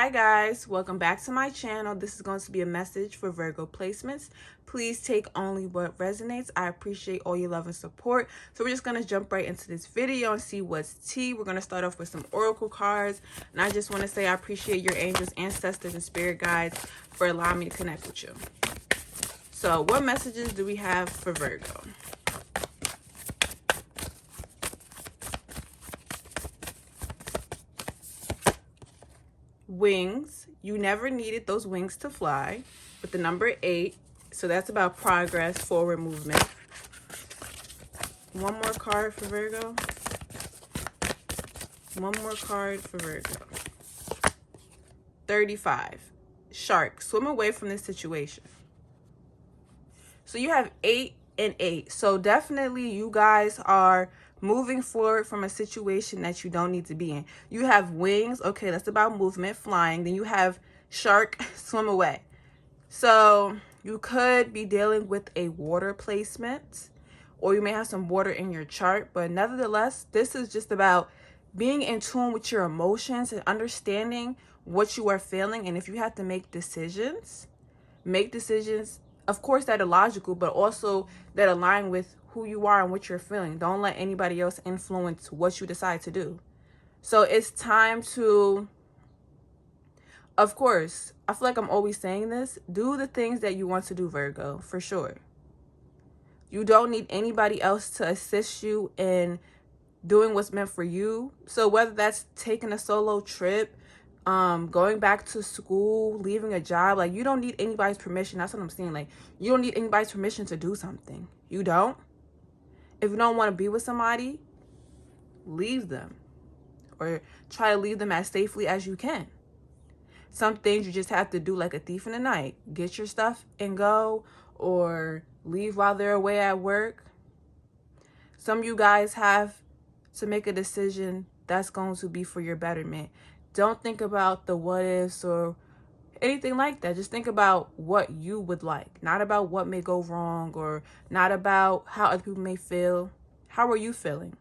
Hi guys, welcome back to my channel. This is going to be a message for Virgo placements. Please take only what resonates. I appreciate all your love and support. So we're just going to jump right into this video and see what's tea. We're going to start off with some oracle cards. And I just want to say I appreciate your angels, ancestors, and spirit guides for allowing me to connect with you. So what messages do we have for Virgo? Wings. You never needed those wings to fly, with the number 8. So that's about progress, forward movement. One more card for Virgo. One more card for Virgo. 35. Shark. Swim away from this situation. So you have 8 and 8. So definitely you guys are moving forward from a situation that you don't need to be in. You have wings. Okay, that's about movement, flying. Then you have shark, swim away. So you could be dealing with a water placement, or you may have some water in your chart. But nevertheless, this is just about being in tune with your emotions and understanding what you are feeling. And if you have to make decisions, of course, that are logical, but also that align with who you are and what you're feeling. Don't let anybody else influence what you decide to do. So it's time to, of course, I feel like I'm always saying this, do the things that you want to do, Virgo, for sure. You don't need anybody else to assist you in doing what's meant for you. So whether that's taking a solo trip, going back to school, leaving a job, like, you don't need anybody's permission. That's what I'm saying. Like, you don't need anybody's permission to do something. You don't. If you don't want to be with somebody, leave them, or try to leave them as safely as you can. Some things you just have to do like a thief in the night. Get your stuff and go, or leave while they're away at work. Some of you guys have to make a decision that's going to be for your betterment. Don't think about the what ifs or anything like that. Just think about what you would like, not about what may go wrong, or not about how other people may feel. How are you feeling?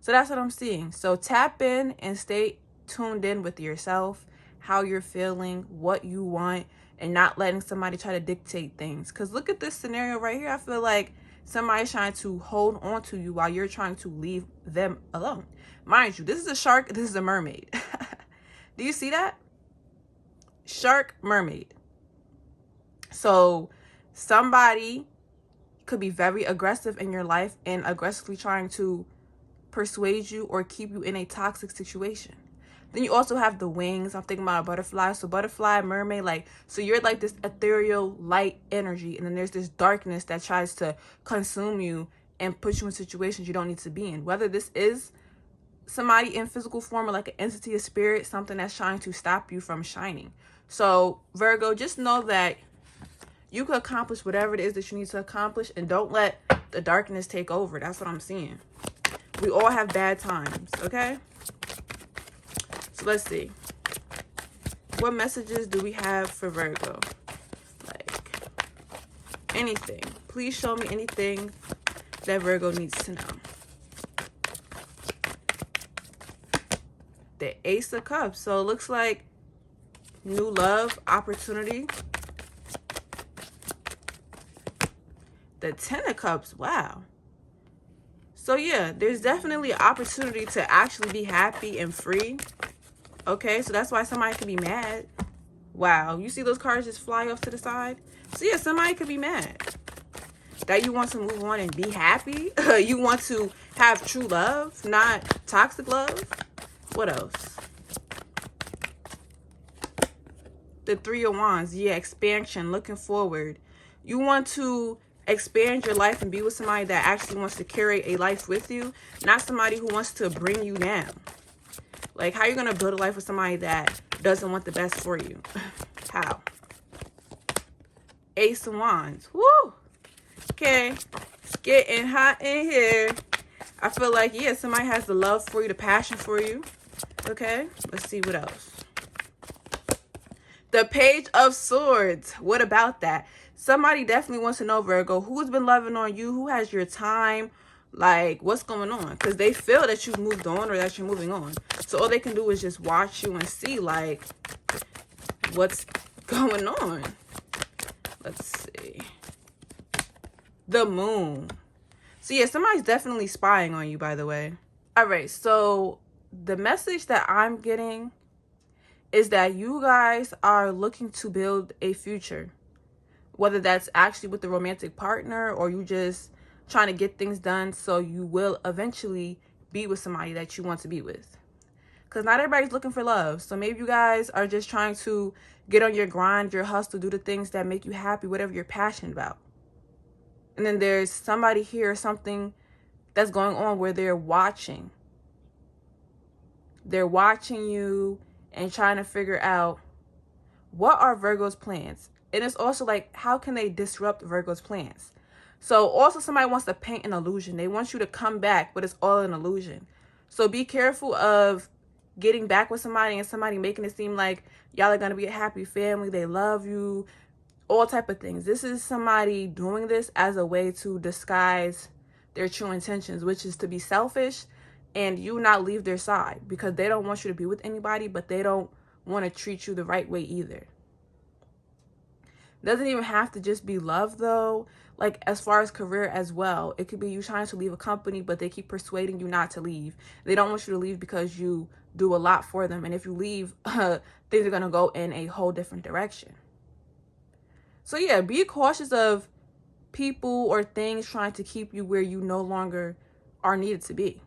So that's what I'm seeing. So tap in and stay tuned in with yourself, how you're feeling, what you want, and not letting somebody try to dictate things. Because look at this scenario right here. I feel like somebody's trying to hold on to you while you're trying to leave them alone. Mind you, this is a shark, this is a mermaid. Do you see that? Shark, mermaid. So somebody could be very aggressive in your life and aggressively trying to persuade you or keep you in a toxic situation. Then you also have the wings. I'm thinking about a butterfly. So butterfly, mermaid, like, so you're like this ethereal light energy, and then there's this darkness that tries to consume you and put you in situations you don't need to be in. Whether this is somebody in physical form or like an entity, a spirit, something that's trying to stop you from shining. So Virgo, just know that you can accomplish whatever it is that you need to accomplish, and don't let the darkness take over. That's what I'm seeing. We all have bad times, okay? So let's see. What messages do we have for Virgo? Like, anything. Please show me anything that Virgo needs to know. The Ace of Cups. So it looks like new love, opportunity. The Ten of Cups. Wow. So yeah, there's definitely an opportunity to actually be happy and free. Okay, so that's why somebody could be mad. Wow, you see those cards just fly off to the side? So yeah, somebody could be mad that you want to move on and be happy. You want to have true love, not toxic love. What else? The Three of Wands. Yeah, expansion, looking forward. You want to expand your life and be with somebody that actually wants to carry a life with you, not somebody who wants to bring you down. Like, how are you going to build a life with somebody that doesn't want the best for you? How? Ace of Wands. Woo! Okay, it's getting hot in here. I feel like, yeah, somebody has the love for you, the passion for you. Okay, let's see what else. The Page of Swords. What about that? Somebody definitely wants to know, Virgo, who's been loving on you, who has your time, like, what's going on? Because they feel that you've moved on or that you're moving on. So all they can do is just watch you and see, like, what's going on. Let's see. The moon. So yeah, somebody's definitely spying on you, by the way. All right, so the message that I'm getting is that you guys are looking to build a future, whether that's actually with the romantic partner or you just trying to get things done so you will eventually be with somebody that you want to be with. Because not everybody's looking for love. So maybe you guys are just trying to get on your grind, your hustle, do the things that make you happy, whatever you're passionate about. And then there's somebody here or something that's going on where they're watching. They're watching you and trying to figure out what are Virgo's plans. And it's also like, how can they disrupt Virgo's plans? So also somebody wants to paint an illusion. They want you to come back, but it's all an illusion. So be careful of getting back with somebody and somebody making it seem like y'all are going to be a happy family. They love you, all type of things. This is somebody doing this as a way to disguise their true intentions, which is to be selfish and you not leave their side, because they don't want you to be with anybody, but they don't want to treat you the right way either. Doesn't even have to just be love though. Like as far as career as well, it could be you trying to leave a company, but they keep persuading you not to leave. They don't want you to leave because you do a lot for them. And if you leave, things are going to go in a whole different direction. So yeah, be cautious of people or things trying to keep you where you no longer are needed to be.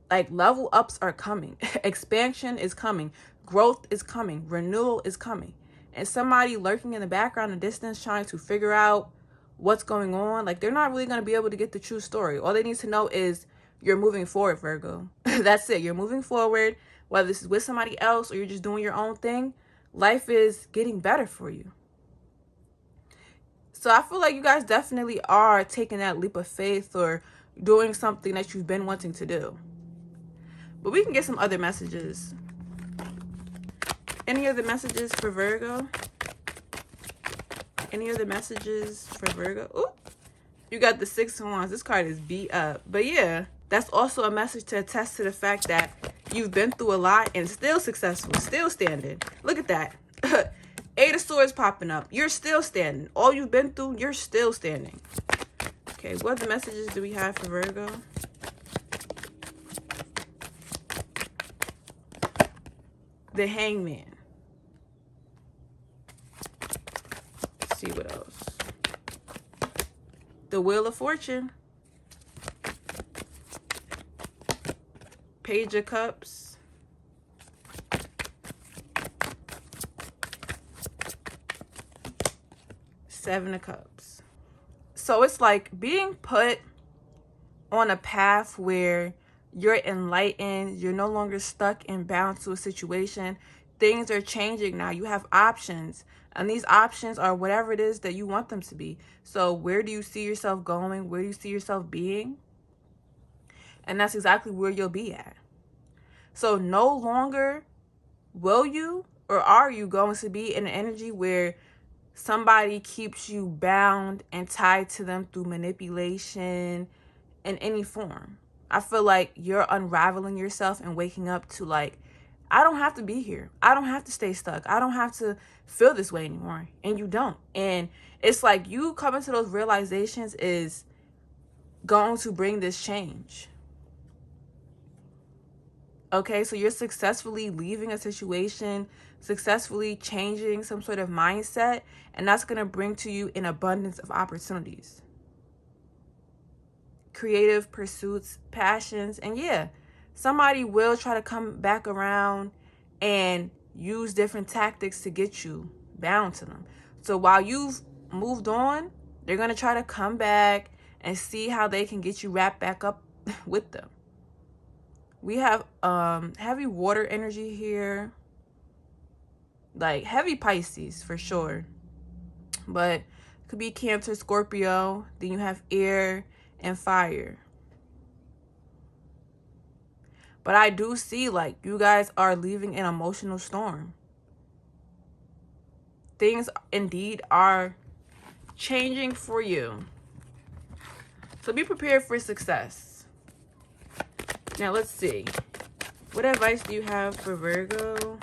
Like level ups are coming. Expansion is coming. Growth is coming. Renewal is coming. And somebody lurking in the background and distance trying to figure out what's going on, like they're not really going to be able to get the true story. All they need to know is you're moving forward, Virgo. That's it. You're moving forward, whether this is with somebody else or you're just doing your own thing. Life is getting better for you. So I feel like you guys definitely are taking that leap of faith or doing something that you've been wanting to do. But we can get some other messages. Any other messages for Virgo? Any other messages for Virgo? Ooh, you got the 6 of Wands. This card is beat up. But yeah, that's also a message to attest to the fact that you've been through a lot and still successful, still standing. Look at that. 8 of Swords popping up. You're still standing. All you've been through, you're still standing. Okay, what other messages do we have for Virgo? The Hangman. Let's see what else. The Wheel of Fortune. Page of Cups. Seven of Cups. So it's like being put on a path where you're enlightened, you're no longer stuck and bound to a situation. Things are changing now. You have options, and these options are whatever it is that you want them to be. So where do you see yourself going? Where do you see yourself being? And that's exactly where you'll be at. So no longer will you or are you going to be in an energy where somebody keeps you bound and tied to them through manipulation in any form. I feel like you're unraveling yourself and waking up to like, I don't have to be here. I don't have to stay stuck. I don't have to feel this way anymore. And you don't. And it's like you coming to those realizations is going to bring this change. Okay, so you're successfully leaving a situation, successfully changing some sort of mindset, and that's going to bring to you an abundance of opportunities. Creative pursuits, passions, and yeah, somebody will try to come back around and use different tactics to get you bound to them. So while you've moved on, they're going to try to come back and see how they can get you wrapped back up with them. We have heavy water energy here, like heavy Pisces for sure, but it could be Cancer, Scorpio. Then you have air and fire. But I do see like you guys are leaving an emotional storm. Things indeed are changing for you. So be prepared for success. Now let's see. What advice do you have for Virgo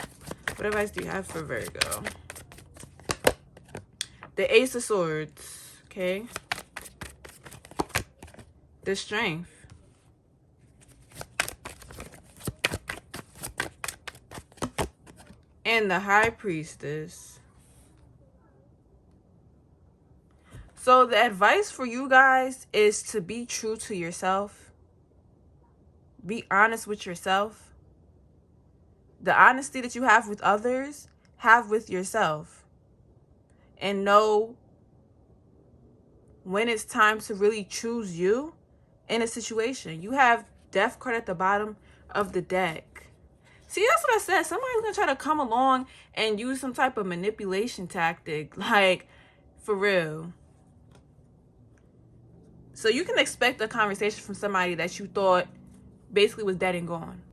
What advice do you have for Virgo? The Ace of Swords, okay? The Strength. And the High Priestess. So the advice for you guys is to be true to yourself. Be honest with yourself. The honesty that you have with others, have with yourself. And know when it's time to really choose you in a situation. You have Death card at the bottom of the deck. See, that's what I said. Somebody's going to try to come along and use some type of manipulation tactic. Like, for real. So you can expect a conversation from somebody that you thought basically was dead and gone.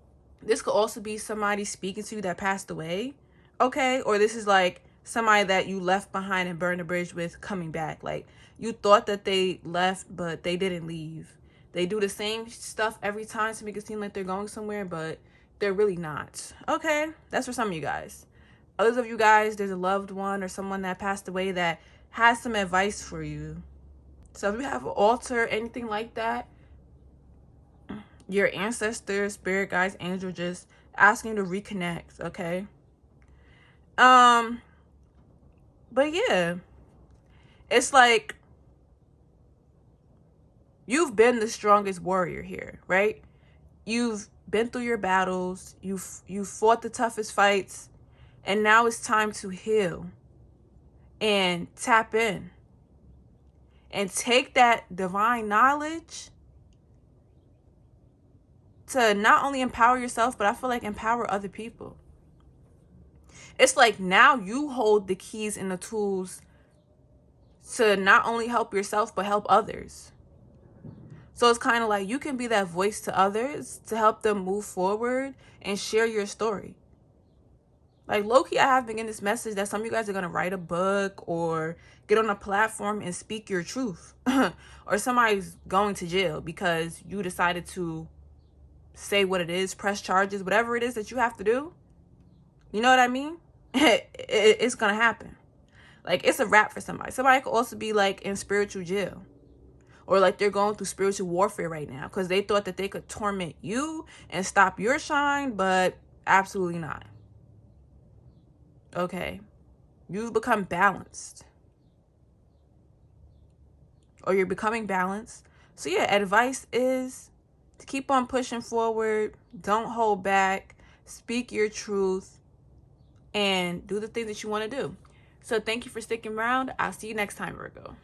This could also be somebody speaking to you that passed away. Okay? Or this is like somebody that you left behind and burned a bridge with coming back. Like, you thought that they left, but they didn't leave. They do the same stuff every time to make it seem like they're going somewhere, but they're really not. Okay? That's for some of you guys. Others of you guys, there's a loved one or someone that passed away that has some advice for you. So if you have an altar, anything like that, your ancestors, spirit guides, angel, just asking you to reconnect, okay? But yeah, it's like you've been the strongest warrior here, right? You've been through your battles, you've fought the toughest fights, and now it's time to heal and tap in and take that divine knowledge to not only empower yourself, but I feel like empower other people. It's like now you hold the keys and the tools to not only help yourself, but help others. So it's kind of like you can be that voice to others to help them move forward and share your story. Like, low-key, I have been getting this message that some of you guys are going to write a book or get on a platform and speak your truth. Or somebody's going to jail because you decided to say what it is, press charges, whatever it is that you have to do. You know what I mean? It's going to happen. Like, it's a wrap for somebody. Somebody could also be, like, in spiritual jail. Or, like, they're going through spiritual warfare right now because they thought that they could torment you and stop your shine, but absolutely not. Okay? You've become balanced. Or you're becoming balanced. So, yeah, advice is to keep on pushing forward. Don't hold back. Speak your truth. And do the things that you want to do. So, thank you for sticking around. I'll see you next time, Virgo.